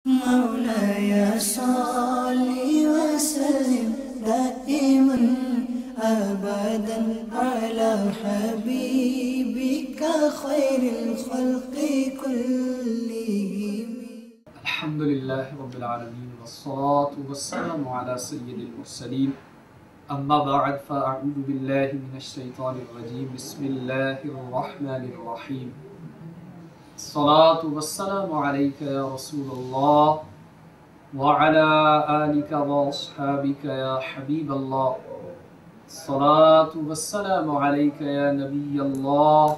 مولاي صل وسلم دائما أبدا على حبيبك خير الخلق كلهم. الحمد لله رب العالمين والصلاة والسلام على سيد المرسلين. أما بعد فأعوذ بالله من الشيطان الرجيم. بسم الله الرحمن الرحيم. الصلاة والسلام عليك يا رسول الله وعلى آلك وأصحابك يا حبيب الله. الصلاة والسلام عليك يا نبي الله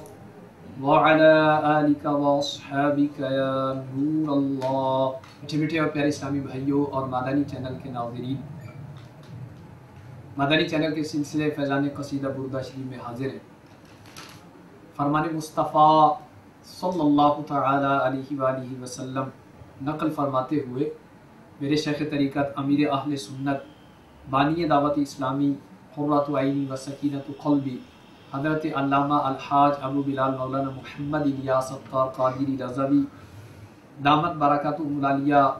وعلى آلك وأصحابك يا نور الله. میٹھے اور پیارے اسلامی بھائیوں اور مدنی چینل کے ناظرین، مدنی چینل کے سلسلے فیضان قصیدہ بردہ شریف میں حاضر ہیں۔ فرمان مصطفیٰ صلی اللہ تعالی علیہ وآلہ وسلم نقل فرماتے ہوئے میرے شیخ طریقت امیر اہل سنت بانی دعوت اسلامی قرۃ عینی و سکینۃ قلبی حضرت علامہ الحاج ابو بلال مولانا محمد الیاس اتار قادری رضوی دامت برکاتہم العالیہ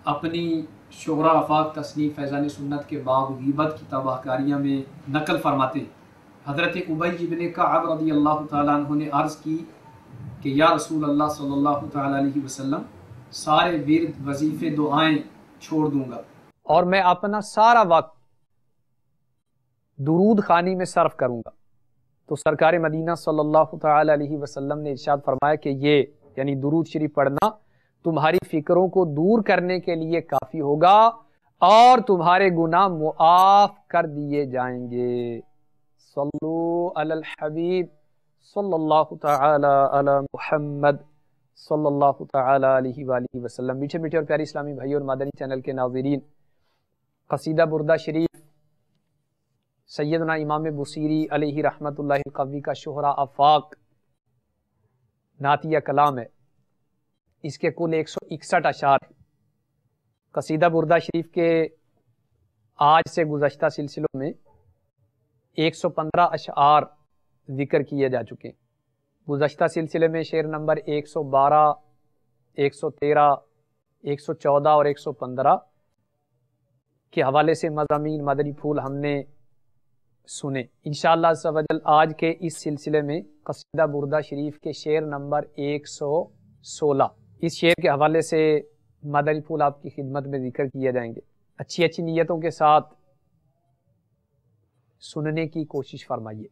اپنی شعرا آفاق تصنیف فیضان سنت کے باب غیبت کی تباہ کاریاں میں نقل فرماتے ہیں۔ حضرت ابی بن کعب رضی اللہ تعالیٰ عنہ نے عرض کی کہ یا رسول اللہ صلی اللہ تعالیٰ علیہ وسلم، سارے ورد وظیفے دعائیں چھوڑ دوں گا اور میں اپنا سارا وقت درود خوانی میں صرف کروں گا۔ تو سرکار مدینہ صلی اللہ تعالیٰ علیہ وسلم نے ارشاد فرمایا کہ یہ یعنی درود شریف پڑھنا تمہاری فکروں کو دور کرنے کے لیے کافی ہوگا اور تمہارے گناہ معاف کر دیے جائیں گے۔ صلو علی الحبیب صلی اللہ تعالی علی محمد صلی اللہ تعالی علیہ وآلہ وسلم۔ میٹھے میٹھے اور پیاری اسلامی بھائی اور مدنی چینل کے ناظرین، قصیدہ بردہ شریف سیدنا امام بصیری علیہ رحمت اللہ القوی کا شہرا آفاق نعتیہ کلام ہے۔ اس کے کل 161 اشعار ہیں۔ قصیدہ بردہ شریف کے آج سے گزشتہ سلسلوں میں 115 اشعار ذکر کیے جا چکے ہیں۔ گزشتہ سلسلے میں شعر نمبر 112، 113، 114 اور 115 کے حوالے سے مضامین مدنی پھول ہم نے سنے۔ انشاءاللہ عز و جل آج کے اس سلسلے میں قصیدہ بردہ شریف کے شعر نمبر 116، اس شعر کے حوالے سے مدنی پھول آپ کی خدمت میں ذکر کیے جائیں گے۔ اچھی اچھی نیتوں کے ساتھ سننے کی کوشش فرمائیے۔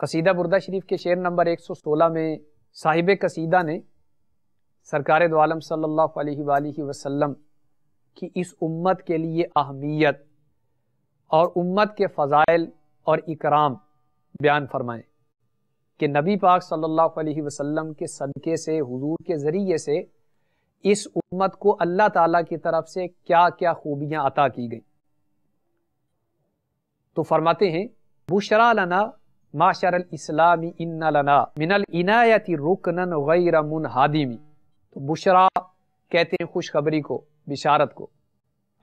قصیدہ بردہ شریف کے شعر نمبر 116 میں صاحب قصیدہ نے سرکار دو عالم صلی اللہ علیہ وآلہ وسلم کی اس امت کے لیے اہمیت اور امت کے فضائل اور اکرام بیان فرمائے کہ نبی پاک صلی اللہ علیہ وسلم کے صدقے سے، حضور کے ذریعے سے اس امت کو اللہ تعالیٰ کی طرف سے کیا کیا خوبیاں عطا کی گئیں۔ تو فرماتے ہیں بشرا لنا معشر الاسلام ان لنا من العنایت رکنا غیر منہدم۔ تو بشرا کہتے ہیں خوشخبری کو، بشارت کو۔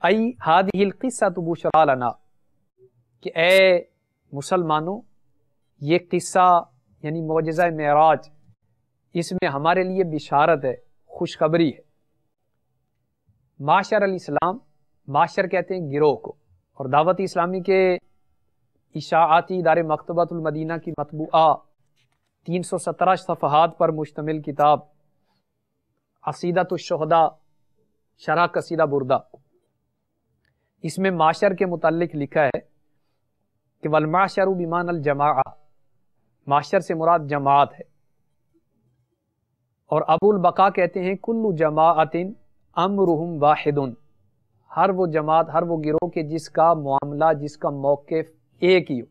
ای ہذہ القصۃ بشرا لنا، کہ اے مسلمانوں یہ قصہ یعنی معجزہ معراج، اس میں ہمارے لیے بشارت ہے، خوشخبری ہے۔ معاشر الاسلام، معاشر کہتے ہیں گروہ کو، اور دعوت اسلامی کے اشاعتی ادارے مکتبۃ المدینہ کی مطبوعہ 317 صفحات پر مشتمل کتاب عقیدۃ الشہداء شرح قصیدہ بردہ، اس میں معاشر کے متعلق لکھا ہے کہ والمعشر بمعنی الجماعہ، معاشر سے مراد جماعت ہے۔ اور ابو البقاء کہتے ہیں کل جماعت امرہم واحد، ہر وہ جماعت، ہر وہ گروہ کے جس کا معاملہ، جس کا موقف ایک ہی ہو،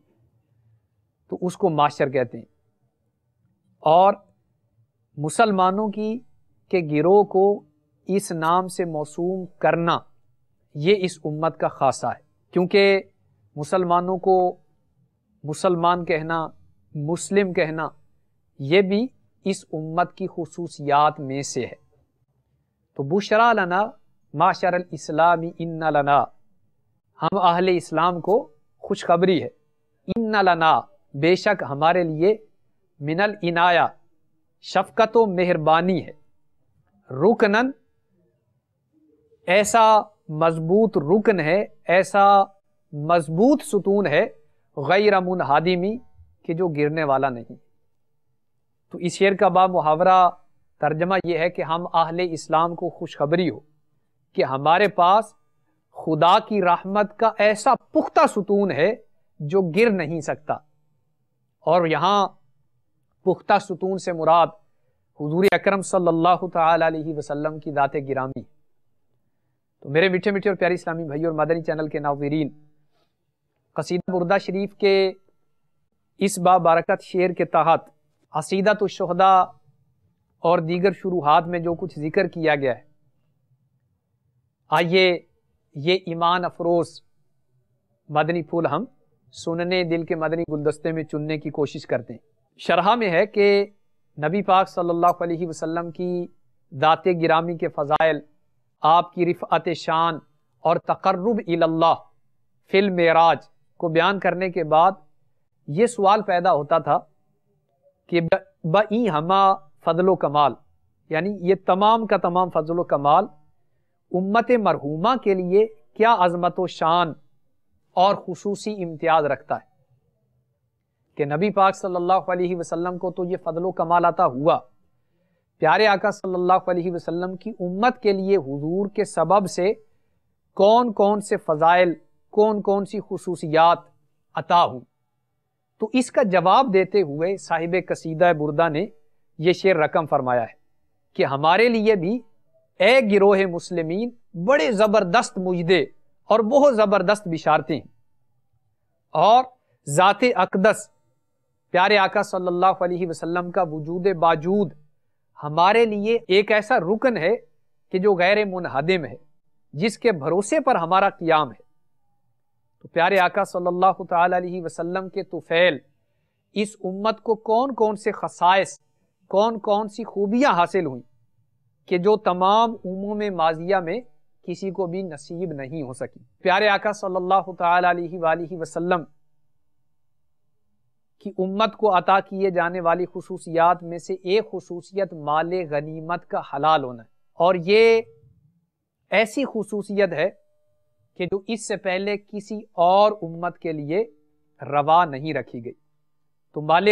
تو اس کو معاشر کہتے ہیں۔ اور مسلمانوں کے گروہ کو اس نام سے موسوم کرنا یہ اس امت کا خاصہ ہے، کیونکہ مسلمانوں کو مسلمان کہنا، مسلم کہنا، یہ بھی اس امت کی خصوصیات میں سے ہے۔ تو بشرا لنا معشر الاسلام ان لنا، ہم اہل اسلام کو خوشخبری ہے، ان لنا بے شک ہمارے لیے، من العنایہ شفقت و مہربانی ہے، رکنن ایسا مضبوط رکن ہے، ایسا مضبوط ستون ہے، غیر منہدمی کہ جو گرنے والا نہیں۔ تو اس شعر کا با محاورہ ترجمہ یہ ہے کہ ہم اہل اسلام کو خوشخبری ہو کہ ہمارے پاس خدا کی رحمت کا ایسا پختہ ستون ہے جو گر نہیں سکتا۔ اور یہاں پختہ ستون سے مراد حضور اکرم صلی اللہ تعالی علیہ وسلم کی ذات گرامی۔ تو میرے میٹھے میٹھے اور پیارے اسلامی بھائی اور مدنی چینل کے ناظرین، قصیدہ بردہ شریف کے اس بابرکت شعر کے تحت عقیدۃ الشہداء اور دیگر شروحات میں جو کچھ ذکر کیا گیا ہے، آئیے یہ ایمان افروز مدنی پھول ہم سننے دل کے مدنی گلدستے میں چننے کی کوشش کرتے ہیں۔ شرح میں ہے کہ نبی پاک صلی اللہ علیہ وسلم کی ذات گرامی کے فضائل، آپ کی رفعت شان اور تقرب الی اللہ فی المعراج کو بیان کرنے کے بعد یہ سوال پیدا ہوتا تھا کہ بئی ہما فضل و کمال، یعنی یہ تمام کا تمام فضل و کمال امت مرحومہ کے لیے کیا عظمت و شان اور خصوصی امتیاز رکھتا ہے کہ نبی پاک صلی اللہ علیہ وسلم کو تو یہ فضل و کمال عطا ہوا، پیارے آقا صلی اللہ علیہ وسلم کی امت کے لیے حضور کے سبب سے کون کون سے فضائل، کون کون سی خصوصیات عطا ہوں۔ تو اس کا جواب دیتے ہوئے صاحب قصیدہ بردہ نے یہ شعر رقم فرمایا ہے کہ ہمارے لیے بھی اے گروہ مسلمین بڑے زبردست مجدے اور بہت زبردست بشارتیں ہیں، اور ذات اقدس پیارے آقا صلی اللہ علیہ وسلم کا وجود باجود ہمارے لیے ایک ایسا رکن ہے کہ جو غیر منہدم ہے، جس کے بھروسے پر ہمارا قیام ہے۔ تو پیارے آقا صلی اللہ تعالی علیہ وسلم کے طفیل اس امت کو کون کون سے خصائص، کون کون سی خوبیاں حاصل ہوئیں کہ جو تمام امم ماضیہ میں کسی کو بھی نصیب نہیں ہو سکی۔ پیارے آقا صلی اللہ تعالی علیہ وآلہ وسلم کی امت کو عطا کیے جانے والی خصوصیات میں سے ایک خصوصیت مال غنیمت کا حلال ہونا ہے، اور یہ ایسی خصوصیت ہے کہ جو اس سے پہلے کسی اور امت کے لیے روا نہیں رکھی گئی۔ تو مال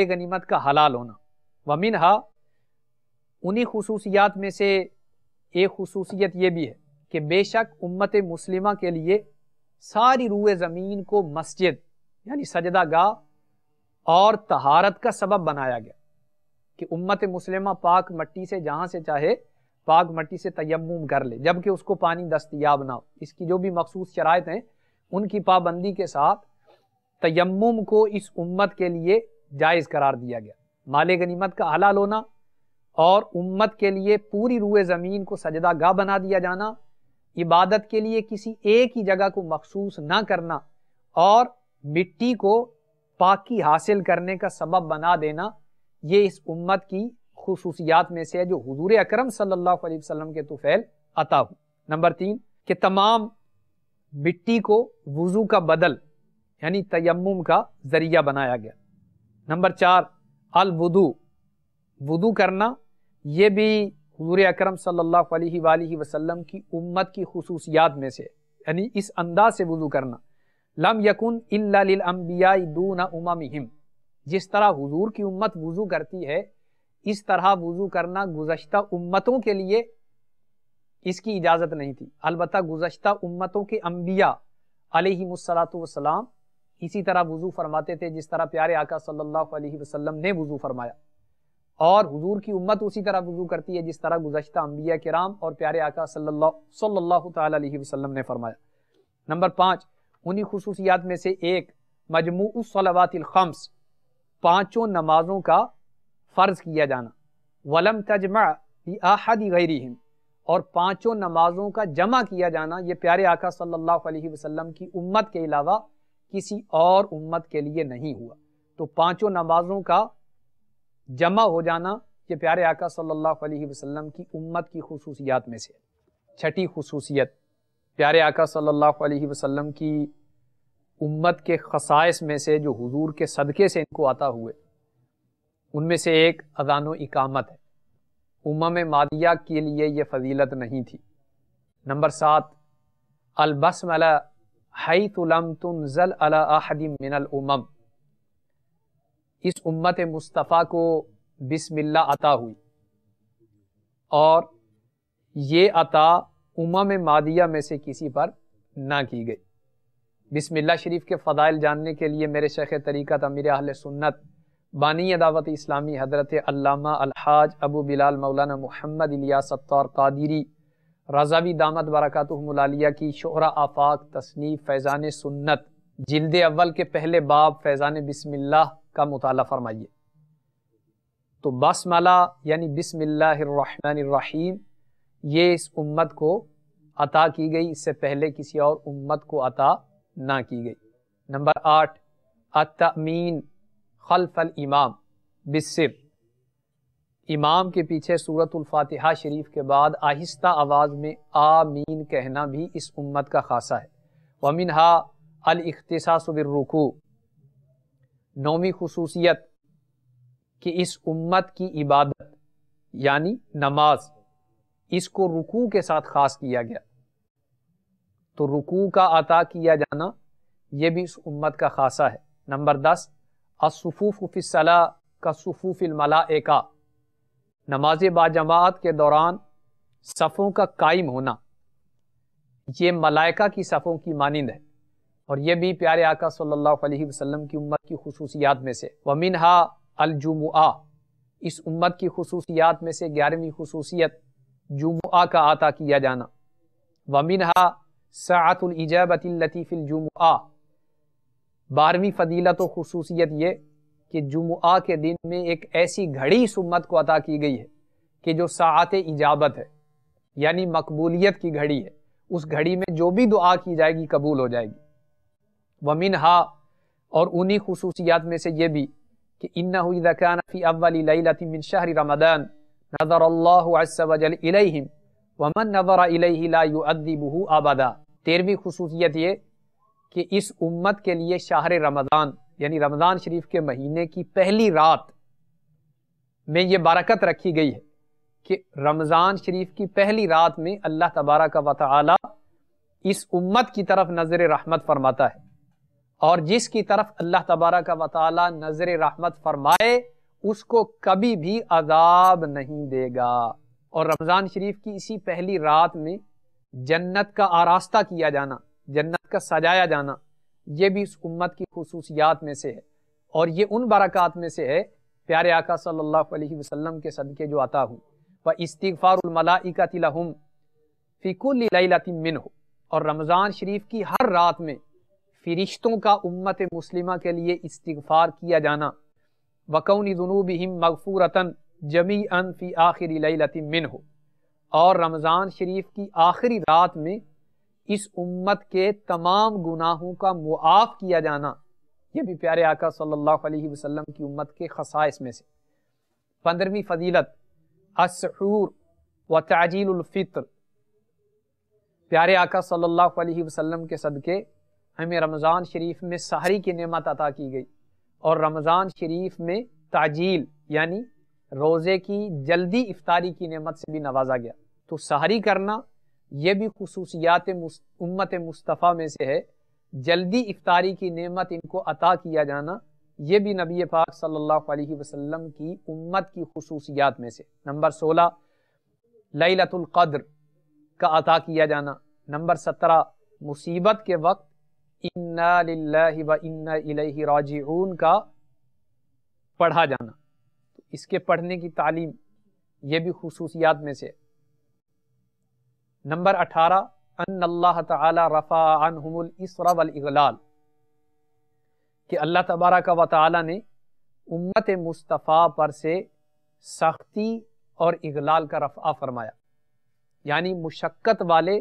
غنیمت کا حلال ہونا، ومنہا انہی خصوصیات میں سے ایک خصوصیت یہ بھی ہے کہ بے شک امت مسلمہ کے لیے ساری روئے زمین کو مسجد یعنی سجدہ گاہ اور طہارت کا سبب بنایا گیا کہ امت مسلمہ پاک مٹی سے جہاں سے چاہے پاک مٹی سے تیمم کر لے، جبکہ اس کو پانی دستیاب نہ ہو۔ اس کی جو بھی مخصوص شرائط ہیں ان کی پابندی کے ساتھ تیمم کو اس امت کے لیے جائز قرار دیا گیا۔ مال غنیمت کا حلال ہونا اور امت کے لیے پوری روئے زمین کو سجدہ گاہ بنا دیا جانا، عبادت کے لیے کسی ایک ہی جگہ کو مخصوص نہ کرنا اور مٹی کو پاکی حاصل کرنے کا سبب بنا دینا، یہ اس امت کی خصوصیات میں سے ہے جو حضور اکرم صلی اللہ علیہ وسلم کے طفیل عطا ہو۔ نمبر 3 کہ تمام مٹی کو وضو کا بدل یعنی تیمم کا ذریعہ بنایا گیا۔ نمبر 4 الوضو، وضو کرنا، یہ بھی حضور اکرم صلی اللہ علیہ وآلہ وسلم کی امت کی خصوصیات میں سے، یعنی اس انداز سے وضو کرنا۔ لم یکن الا للانبیاء دون اممہم، جس طرح حضور کی امت وضو کرتی ہے اس طرح وضو کرنا گزشتہ امتوں کے لیے اس کی اجازت نہیں تھی، البتہ گزشتہ امتوں کے انبیاء علیہم الصلاۃ والسلام اسی طرح وضو فرماتے تھے جس طرح پیارے آقا صلی اللہ علیہ وسلم نے وضو فرمایا، اور حضور کی امت اسی طرح وضو کرتی ہے جس طرح گزشتہ انبیاء کرام اور پیارے آقا صلی اللہ تعالی علیہ وسلم نے فرمایا۔ نمبر 5 انہی خصوصیات میں سے ایک مجموع الصلوات الخمس، پانچوں نمازوں کا فرض کیا جانا، ولم تجمع لأحد غیرہم، اور پانچوں نمازوں کا جمع کیا جانا یہ پیارے آقا صلی اللہ علیہ وسلم کی امت کے علاوہ کسی اور امت کے لیے نہیں ہوا۔ تو پانچوں نمازوں کا جمع ہو جانا یہ پیارے آقا صلی اللہ علیہ وسلم کی امت کی خصوصیات میں سے۔ چھٹی خصوصیت پیارے آقا صلی اللہ علیہ وسلم کی امت کے خصائص میں سے جو حضور کے صدقے سے ان کو عطا ہوئے، ان میں سے ایک اذان و اقامت ہے۔ امم ماضیہ کے لیے یہ فضیلت نہیں تھی۔ نمبر 7 البسملہ حیث لم تنزل علی احد من الامم، اس امت مصطفیٰ کو بسم اللہ عطا ہوئی اور یہ عطا امم ماضیہ میں سے کسی پر نہ کی گئی۔ بسم اللہ شریف کے فضائل جاننے کے لیے میرے شیخ طریقت امیر اہل سنت بانی دعوت اسلامی حضرت علامہ الحاج ابو بلال مولانا محمد الیاس ستار قادری رضوی دامت برکاتہم العالیہ کی شہرہ آفاق تصنیف فیضان سنت جلد اول کے پہلے باب فیضان بسم اللہ کا مطالعہ فرمائیے۔ تو بسملہ یعنی بسم اللہ الرحمن الرحیم یہ اس امت کو عطا کی گئی، اس سے پہلے کسی اور امت کو عطا نہ کی گئی۔ نمبر 8 التأمین خلف الامام بالسر، امام کے پیچھے سورۃ الفاتحہ شریف کے بعد آہستہ آواز میں آمین کہنا بھی اس امت کا خاصہ ہے۔ ومنها الاختصاص بالرکوع، نومی خصوصیت کہ اس امت کی عبادت یعنی نماز اس کو رکوع کے ساتھ خاص کیا گیا، تو رکوع کا عطا کیا جانا یہ بھی اس امت کا خاصہ ہے۔ نمبر 10 الصفوف فی الصلاۃ کصفوف الملائکہ، نماز باجماعت کے دوران صفوں کا قائم ہونا یہ ملائکہ کی صفوں کی مانند ہے، اور یہ بھی پیارے آقا صلی اللہ علیہ وسلم کی امت کی خصوصیات میں سے۔ ومنها الجمعہ، اس امت کی خصوصیات میں سے 11ویں خصوصیت جمعہ کا عطا کیا جانا۔ ومنها ساعۃ الاجابۃ التی فی الجمعہ، 12ویں فضیلت و خصوصیت یہ کہ جمعہ کے دن میں ایک ایسی گھڑی اس امت کو عطا کی گئی ہے کہ جو ساعت اجابت ہے، یعنی مقبولیت کی گھڑی ہے، اس گھڑی میں جو بھی دعا کی جائے گی قبول ہو جائے گی۔ ومنها، اور انہی خصوصیات میں سے یہ بھی کہ انه اذا كان في اول ليلة من شهر رمضان نظر الله عز وجل اليهم ومن نظر اليه لا يعذبه ابدا، 13ویں خصوصیت یہ کہ اس امت کے لیے شہر رمضان یعنی رمضان شریف کے مہینے کی پہلی رات میں یہ برکت رکھی گئی ہے کہ رمضان شریف کی پہلی رات میں اللہ تبارک و تعالی اس امت کی طرف نظر رحمت فرماتا ہے، اور جس کی طرف اللہ تبارک و تعالی نظر رحمت فرمائے اس کو کبھی بھی عذاب نہیں دے گا۔ اور رمضان شریف کی اسی پہلی رات میں جنت کا آراستہ کیا جانا، جنت کا سجایا جانا، یہ بھی اس امت کی خصوصیات میں سے ہے، اور یہ ان برکات میں سے ہے پیارے آقا صلی اللہ علیہ وسلم کے صدقے جو عطا ہوں۔ وَإِسْتِغْفَارُ الْمَلَائِكَةِ لَهُمْ فِي كُلِّ لَيْلَةٍ مِّنْهُ، اور رمضان شریف کی ہر رات میں فرشتوں کا امت مسلمہ کے لیے استغفار کیا جانا۔ وَكَوْنِ ذُنُوبِهِمْ مَغْفُورَةً جَمِيعًا فِي آخِرِ لَيْلَةٍ مِّنْهُ، اور رمضان شریف کی آخری رات میں اس امت کے تمام گناہوں کا معاف کیا جانا، یہ بھی پیارے آقا صلی اللہ علیہ وسلم کی امت کے خصائص میں سے۔ 15ویں فضیلت السحور و تعجیل الفطر، پیارے آقا صلی اللہ علیہ وسلم کے صدقے ہمیں رمضان شریف میں سحری کی نعمت عطا کی گئی، اور رمضان شریف میں تعجیل یعنی روزے کی جلدی افطاری کی نعمت سے بھی نوازا گیا۔ تو سحری کرنا یہ بھی خصوصیات امت مصطفیٰ میں سے ہے، جلدی افطاری کی نعمت ان کو عطا کیا جانا یہ بھی نبی پاک صلی اللہ علیہ وسلم کی امت کی خصوصیات میں سے۔ نمبر 16 لیلۃ القدر کا عطا کیا جانا۔ نمبر 17 مصیبت کے وقت انا للہ و انا الیہ راجعون کا پڑھا جانا، تو اس کے پڑھنے کی تعلیم یہ بھی خصوصیات میں سے۔ نمبر 18 ان اللہ تعالی رفع عنہم الاسر والاغلال، کہ اللہ تبارک و تعالی نے امت مصطفیٰ پر سے سختی اور اغلال کا رفع فرمایا، یعنی مشقت والے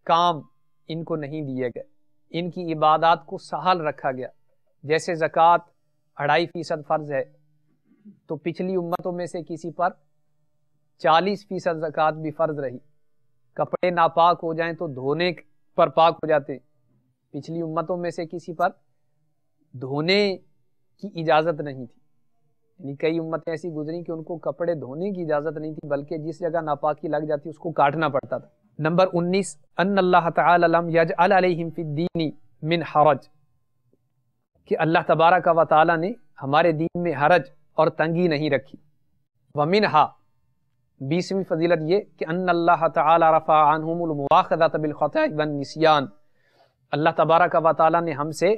کام ان کو نہیں دیے گئے، ان کی عبادات کو سہل رکھا گیا۔ جیسے زکوٰۃ 2.5% فرض ہے، تو پچھلی امتوں میں سے کسی پر 40% زکوٰۃ بھی فرض رہی، کپڑے ناپاک ہو جائیں تو دھونے پر پاک ہو جاتے، پچھلی امتوں میں سے کسی پر دھونے کی اجازت نہیں تھی، یعنی کئی امتیں ایسی گزری کہ ان کو کپڑے دھونے کی اجازت نہیں تھی، بلکہ جس جگہ ناپاکی لگ جاتی اس کو کاٹنا پڑتا تھا۔ نمبر 19 ان اللہ تعالی لم یجعل علیہم فی الدین من حرج، کہ اللہ تبارک و تعالی نے ہمارے دین میں حرج اور تنگی نہیں رکھی۔ ومنہا 20ویں فضیلت یہ کہ ان اللہ تعالی رفع عنہم المؤاخذۃ بالخطأ والنسیان، اللہ تبارک و تعالی نے ہم سے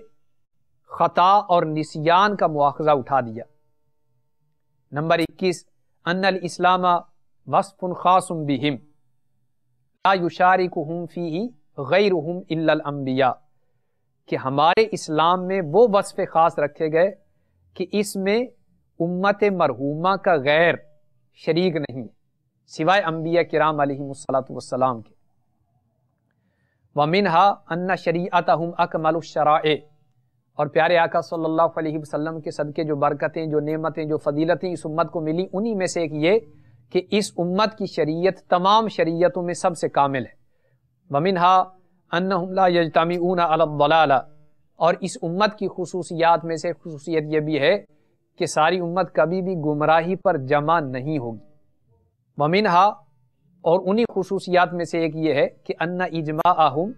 خطا اور نسیان کا مواخذہ اٹھا دیا۔ نمبر 21 ان الاسلام وصف خاص بہم لا یشارکہم فیہ غیرہم الا الانبیاء، کہ ہمارے اسلام میں وہ وصف خاص رکھے گئے کہ اس میں امت مرحومہ کا غیر شریک نہیں سوائے انبیاء کرام علیہم الصلاۃ والسلام کے۔ وَمِنْهَا أَنَّ شَرِيعَتَهُمْ أَكْمَلُ الشَّرَائِعِ، اور پیارے آقا صلی اللہ علیہ وسلم کے صدقے جو برکتیں، جو نعمتیں، جو فضیلتیں اس امت کو ملی، انہی میں سے ایک یہ کہ اس امت کی شریعت تمام شریعتوں میں سب سے کامل ہے۔ وَمِنْهَا أَنَّهُمْ لَا يَجْتَمِعُونَ عَلَى الضَّلَالَةِ، اور اس امت کی خصوصیات میں سے خصوصیت یہ بھی ہے کہ ساری امت کبھی بھی گمراہی پر جمع نہیں ہوگی۔ وَمِنْهَا، اور انہی خصوصیات میں سے ایک یہ ہے کہ ان اجماعہم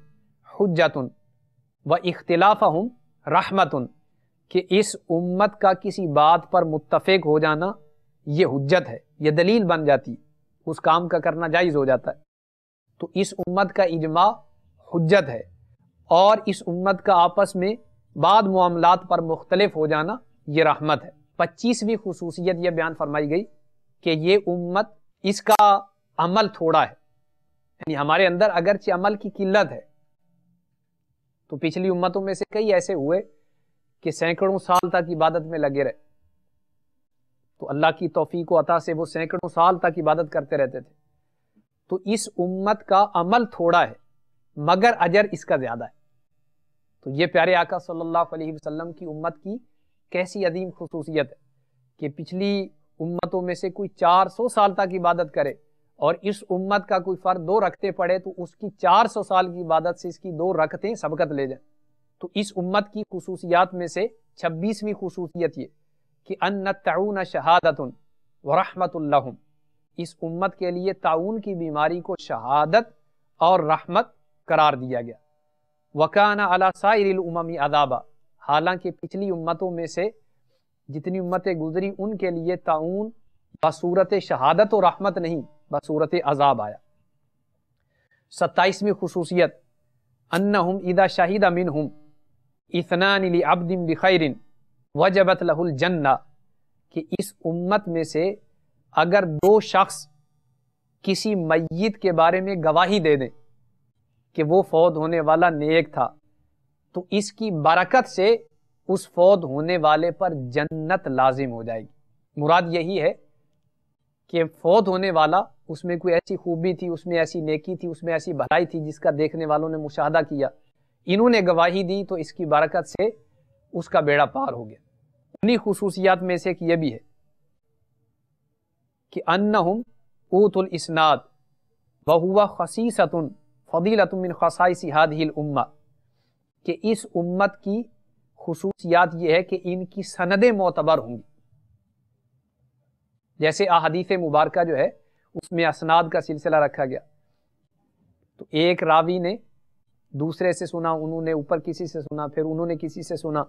حجت و اختلافہم رحمت، کہ اس امت کا کسی بات پر متفق ہو جانا یہ حجت ہے، یہ دلیل بن جاتی، اس کام کا کرنا جائز ہو جاتا ہے۔ تو اس امت کا اجماع حجت ہے، اور اس امت کا آپس میں بعض معاملات پر مختلف ہو جانا یہ رحمت ہے۔ 25ویں خصوصیت یہ بیان فرمائی گئی کہ یہ امت اس کا عمل تھوڑا ہے، یعنی ہمارے اندر اگرچہ عمل کی قلت ہے، تو پچھلی امتوں میں سے کئی ایسے ہوئے کہ سینکڑوں سال تک عبادت میں لگے رہے، تو اللہ کی توفیق و عطا سے وہ سینکڑوں سال تک عبادت کرتے رہتے تھے۔ تو اس امت کا عمل تھوڑا ہے مگر اجر اس کا زیادہ ہے۔ تو یہ پیارے آقا صلی اللہ علیہ وسلم کی امت کی کیسی عظیم خصوصیت ہے کہ پچھلی امتوں میں سے کوئی 400 سال تک عبادت کرے اور اس امت کا کوئی فرد 2 رکعتیں پڑھے تو اس کی 400 سال کی عبادت سے اس کی 2 رکعتیں سبقت لے جائیں۔ تو اس امت کی خصوصیات میں سے 26ویں خصوصیت یہ کہ ان الطاعون شہادت ورحمت لہم، اس امت کے لیے طاعون کی بیماری کو شہادت اور رحمت قرار دیا گیا۔ وکان علی سائر الامم عذابا، حالانکہ پچھلی امتوں میں سے جتنی امتیں گزری ان کے لیے طاعون بصورت شہادت و رحمت نہیں، بصورت عذاب آیا۔ 27ویں خصوصیت انہم اذا شہد منہم اثنان لعبد بخیر وجبت لہ الجنہ، کہ اس امت میں سے اگر 2 شخص کسی میت کے بارے میں گواہی دے دیں کہ وہ فوت ہونے والا نیک تھا، تو اس کی برکت سے اس فوت ہونے والے پر جنت لازم ہو جائے گی۔ مراد یہی ہے کہ فوت ہونے والا، اس میں کوئی ایسی خوبی تھی، اس میں ایسی نیکی تھی، اس میں ایسی بھلائی تھی جس کا دیکھنے والوں نے مشاہدہ کیا، انہوں نے گواہی دی تو اس کی برکت سے اس کا بیڑا پار ہو گیا۔ انہی خصوصیات میں سے یہ بھی ہے کہ انہم اوت الاسناد وہو خصیصۃ فضیلۃ من خصائص ہذہ الامہ، کہ اس امت کی خصوصیات یہ ہے کہ ان کی سندیں معتبر ہوں گی۔ جیسے احادیث مبارکہ جو ہے اس میں اسناد کا سلسلہ رکھا گیا، تو ایک راوی نے دوسرے سے سنا، انہوں نے اوپر کسی سے سنا، پھر انہوں نے کسی سے سنا،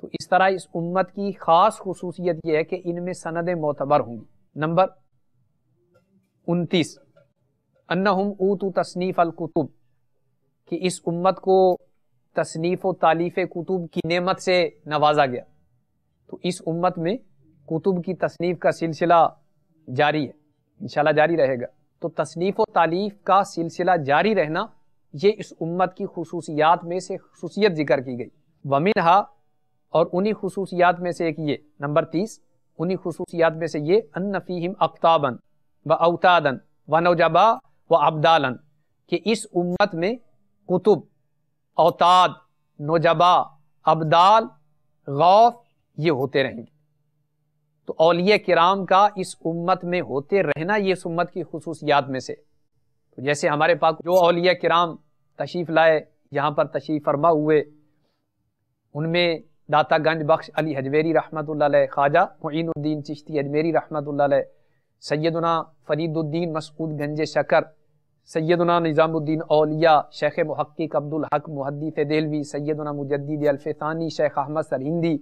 تو اس طرح اس امت کی خاص خصوصیت یہ ہے کہ ان میں سندیں معتبر ہوں گی۔ نمبر 29 انہم اوتوا تصنیف الکتب، کہ اس امت کو تصنیف و تالیف کتب کی نعمت سے نوازا گیا۔ تو اس امت میں کتب کی تصنیف کا سلسلہ جاری ہے، انشاءاللہ جاری رہے گا۔ تو تصنیف و تالیف کا سلسلہ جاری رہنا یہ اس امت کی خصوصیات میں سے خصوصیت ذکر کی گئی۔ ومنہا، اور انہی خصوصیات میں سے ایک یہ نمبر 30، انہی خصوصیات میں سے یہ ان فیہم اقطابا و اوتادا و نجبا و ابدالا، کہ اس امت میں کتب، اوتاد، نجبا، ابدال، غوث یہ ہوتے رہیں گے۔ تو اولیاء کرام کا اس امت میں ہوتے رہنا یہ اس امت کی خصوصیات میں سے۔ تو جیسے ہمارے پاس جو اولیاء کرام تشریف لائے، یہاں پر تشریف فرما ہوئے، ان میں داتا گنج بخش علی حجویری رحمۃ اللہ علیہ، خواجہ معین الدین چشتی اجمیری رحمۃ اللہ علیہ، سیدنا فرید الدین مسعود گنج شکر، سیدنا نظام الدین اولیاء، شیخ محقق عبدالحق محدث دہلوی، سیدنا مجدد الفثانی شیخ احمد سرہندی،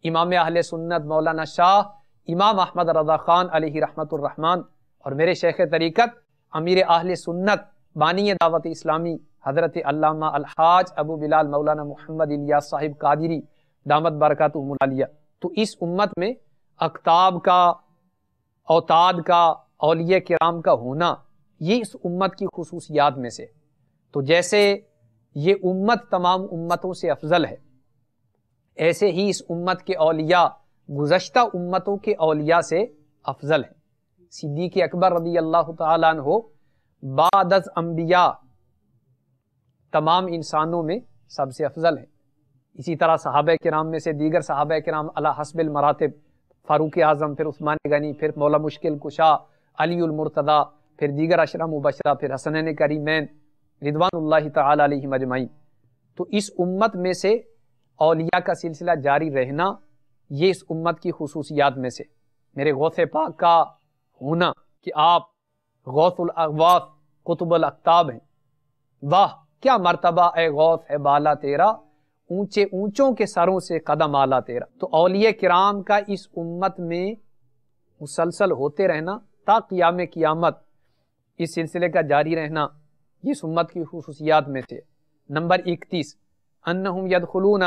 امام اہل سنت مولانا شاہ امام احمد رضا خان علیہ رحمۃ الرحمن، اور میرے شیخ طریقت امیر اہل سنت بانی دعوت اسلامی حضرت علامہ الحاج ابو بلال مولانا محمد الیاس صاحب قادری دامت برکاتہم العالیہ۔ تو اس امت میں اقطاب کا، اوتاد کا، اولیاء کرام کا ہونا یہ اس امت کی خصوصیات میں سے۔ تو جیسے یہ امت تمام امتوں سے افضل ہے، ایسے ہی اس امت کے اولیاء گزشتہ امتوں کے اولیاء سے افضل ہیں۔ صدیق اکبر رضی اللہ تعالیٰ عنہ بعد از انبیاء تمام انسانوں میں سب سے افضل ہیں۔ اسی طرح صحابہ کرام میں سے دیگر صحابہ کرام علی حسب المراتب، فاروق اعظم، پھر عثمان غنی، پھر مولا مشکل کشا، علی المرتضی، پھر دیگر عشرہ مبشرہ، پھر حسنین کریمین رضوان اللہ تعالی علیہم اجمعین۔ تو اس امت میں سے اولیاء کا سلسلہ جاری رہنا یہ اس امت کی خصوصیات میں سے۔ میرے غوث پاک کا ہونا کہ آپ غوث الاغواث قطب الاقطاب ہیں، واہ کیا مرتبہ اے غوث ہے بالا تیرا، اونچے اونچوں کے سروں سے قدم اعلیٰ تیرا۔ تو اولیاء کرام کا اس امت میں مسلسل ہوتے رہنا تا قیام قیامت، اس سلسلے کا جاری رہنا یہ اس امت کی خصوصیات میں سے۔ نمبر 31 انہم یدخلون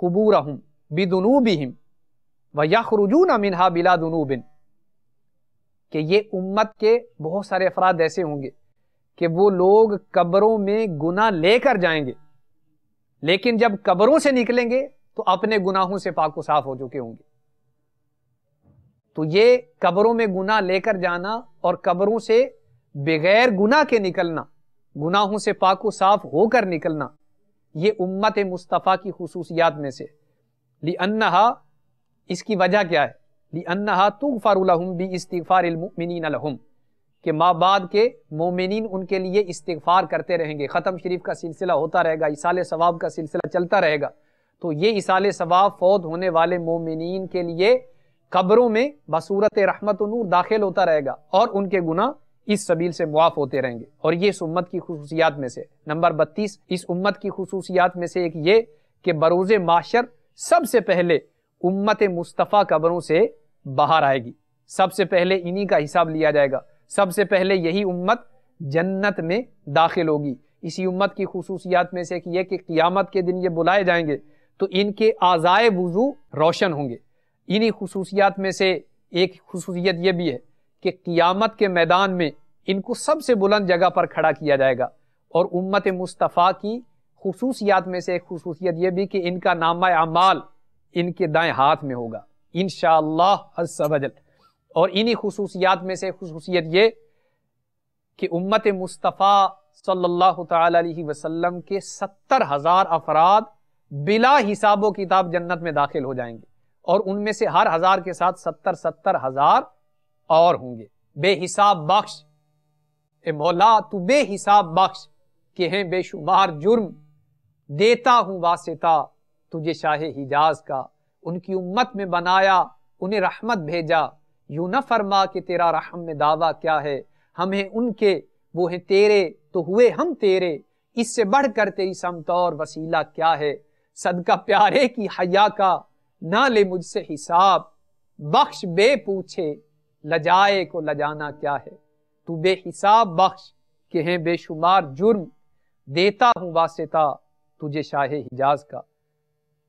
قبورہم بذنوبہم ویخرجون منہا بلا ذنوب، کہ یہ امت کے بہت سارے افراد ایسے ہوں گے کہ وہ لوگ قبروں میں گناہ لے کر جائیں گے، لیکن جب قبروں سے نکلیں گے تو اپنے گناہوں سے پاک و صاف ہو چکے ہوں گے۔ تو یہ قبروں میں گناہ لے کر جانا اور قبروں سے بغیر گناہ کے نکلنا، گناہوں سے پاک و صاف ہو کر نکلنا، یہ امت مصطفیٰ کی خصوصیات میں سے۔ لِأَنَّهَا، اس کی وجہ کیا ہے؟ لِأَنَّهَا تُغْفَرُ لَهُمْ بِإِسْتِغْفَارِ الْمُؤْمِنِينَ لَهُمْ، کہ ماں بعد کے مومنین ان کے لیے استغفار کرتے رہیں گے، ختم شریف کا سلسلہ ہوتا رہے گا، اِیصال ثواب کا سلسلہ چلتا رہے گا، تو یہ اِیصال ثواب فوت ہونے والے مومنین کے لیے قبروں میں بصورت رحمت و نور داخل ہوتا رہے گا، اور ان کے گناہ اس سبیل سے معاف ہوتے رہیں گے، اور یہ اس امت کی خصوصیات میں سے۔ نمبر 32 اس امت کی خصوصیات میں سے ایک یہ کہ بروز محشر سب سے پہلے امت مصطفیٰ قبروں سے باہر آئے گی، سب سے پہلے انہی کا حساب لیا جائے گا، سب سے پہلے یہی امت جنت میں داخل ہوگی۔ اسی امت کی خصوصیات میں سے ایک یہ کہ قیامت کے دن یہ بلائے جائیں گے تو ان کے اعضائے وضو روشن ہوں گے۔ انہی خصوصیات میں سے ایک خصوصیت یہ بھی ہے کہ قیامت کے میدان میں ان کو سب سے بلند جگہ پر کھڑا کیا جائے گا، اور امت مصطفیٰ کی خصوصیات میں سے ایک خصوصیت یہ بھی کہ ان کا نامہ اعمال ان کے دائیں ہاتھ میں ہوگا انشاءاللہ عز و جل۔ اور انہی خصوصیات میں سے خصوصیت یہ کہ امت مصطفیٰ صلی اللہ تعالی علیہ وسلم کے 70,000 افراد بلا حساب و کتاب جنت میں داخل ہو جائیں گے، اور ان میں سے ہر 1000 کے ساتھ 70,000 اور ہوں گے۔ بے حساب بخش اے مولا تو بے حساب بخش، کہ ہیں بے شمار جرم، دیتا ہوں واسطہ تجھے شاہ حجاز کا۔ ان کی امت میں بنایا انہیں رحمت بھیجا، یوں نہ فرما کہ تیرا رحم میں دعویٰ کیا ہے، ہم ہیں ان کے وہ ہیں تیرے تو ہوئے ہم تیرے، اس سے بڑھ کر تیری سمت اور وسیلہ کیا ہے، صدقہ پیارے کی حیا کا نہ لے مجھ سے حساب، بخش بے پوچھے لجائے کو لجانا کیا ہے، تو بے حساب بخش کہ ہیں بے شمار جرم، دیتا ہوں واسطہ تجھے شاہ حجاز کا۔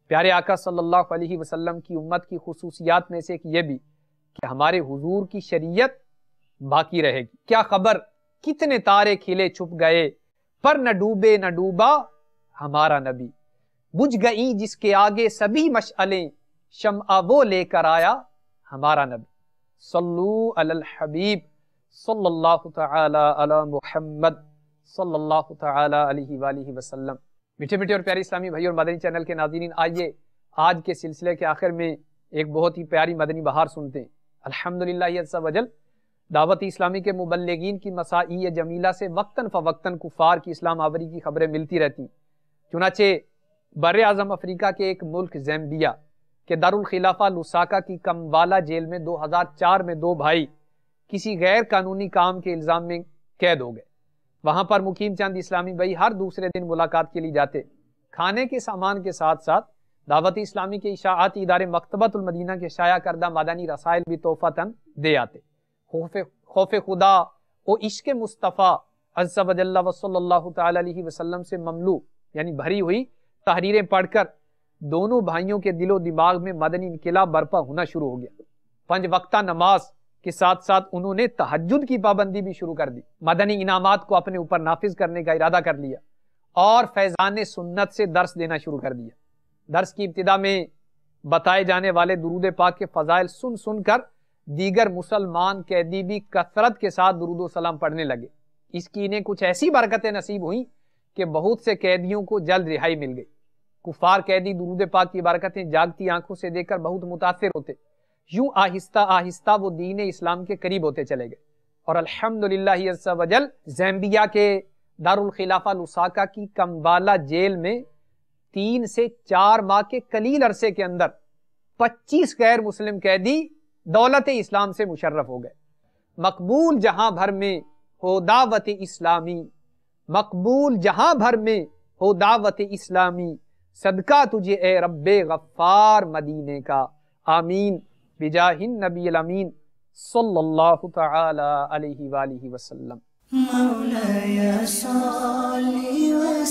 پیارے آقا صلی اللہ علیہ وسلم کی امت کی خصوصیات میں سے ایک یہ بھی کہ ہمارے حضور کی شریعت باقی رہے گی۔ کیا خبر کتنے تارے کھلے چھپ گئے، پر نہ ڈوبے نہ ڈوبا ہمارا نبی، بجھ گئی جس کے آگے سبھی مشعلیں، شمع وہ لے کر آیا ہمارا نبی۔ صلو علی الحبیب صلی اللہ تعالی علی محمد صلی اللہ تعالی علیہ وآلہ وسلم۔ میٹھے میٹھے اور پیارے اسلامی بھائی اور مدنی چینل کے ناظرین، آئیے آج کے سلسلے کے آخر میں ایک بہت ہی پیاری مدنی بہار سنتے ہیں۔ الحمدللہ عز و جل دعوت اسلامی کے مبلغین کی مساعی جمیلہ سے وقتاً فوقتاً کفار کی اسلام آوری کی خبریں ملتی رہتی، چنانچہ بر اعظم افریقہ کے ایک ملک زیمبیا کے دارالخلافہ لوساکا کی کموالا جیل میں 2004 میں 2 بھائی کسی غیر قانونی کام کے الزام میں قید ہو گئے۔ وہاں پر مقیم چند اسلامی بھائی ہر دوسرے دن ملاقات کے لیے جاتے، کھانے کے سامان کے ساتھ ساتھ دعوت اسلامی کے اشاعتی ادارے مکتبۃ المدینہ کے شائع کردہ مدنی رسائل بھی تحفتاً دے آتے۔ خوف خدا و عشق مصطفیٰ عز و جل و صلی اللہ تعالی علیہ وسلم سے مملو یعنی بھری ہوئی تحریریں پڑھ کر دونوں بھائیوں کے دل و دماغ میں مدنی انقلاب برپا ہونا شروع ہو گیا۔ 5 وقتہ نماز کے ساتھ ساتھ انہوں نے تہجد کی پابندی بھی شروع کر دی، مدنی انعامات کو اپنے اوپر نافذ کرنے کا ارادہ کر لیا اور فیضان سنت سے درس دینا شروع کر دیا۔ درس کی ابتدا میں بتائے جانے والے درود پاک کے فضائل سن سن کر دیگر مسلمان قیدی بھی کثرت کے ساتھ درود و سلام پڑھنے لگے۔ اس کی انہیں کچھ ایسی برکتیں نصیب ہوئیں کہ بہت سے قیدیوں کو جلد رہائی مل گئی۔ کفار قیدی درود پاک کی برکتیں جاگتی آنکھوں سے دیکھ کر بہت متاثر ہوتے، یوں آہستہ آہستہ وہ دین اسلام کے قریب ہوتے چلے گئے، اور الحمدللہ عز و جل زیمبیا کے دارالخلافہ لوساکا کی کموالا جیل میں 3 سے 4 ماہ کے قلیل عرصے کے اندر 25 غیر مسلم قیدی دولت اسلام سے مشرف ہو گئے۔ مقبول جہاں بھر میں ہو دعوت اسلامی، مقبول جہاں بھر میں ہو دعوت اسلامی، صدقہ تجھے اے رب غفار مدینے کا، آمین بجاہ النبی الامین صلی اللہ تعالی علیہ وآلہ وسلم۔ مولاي صل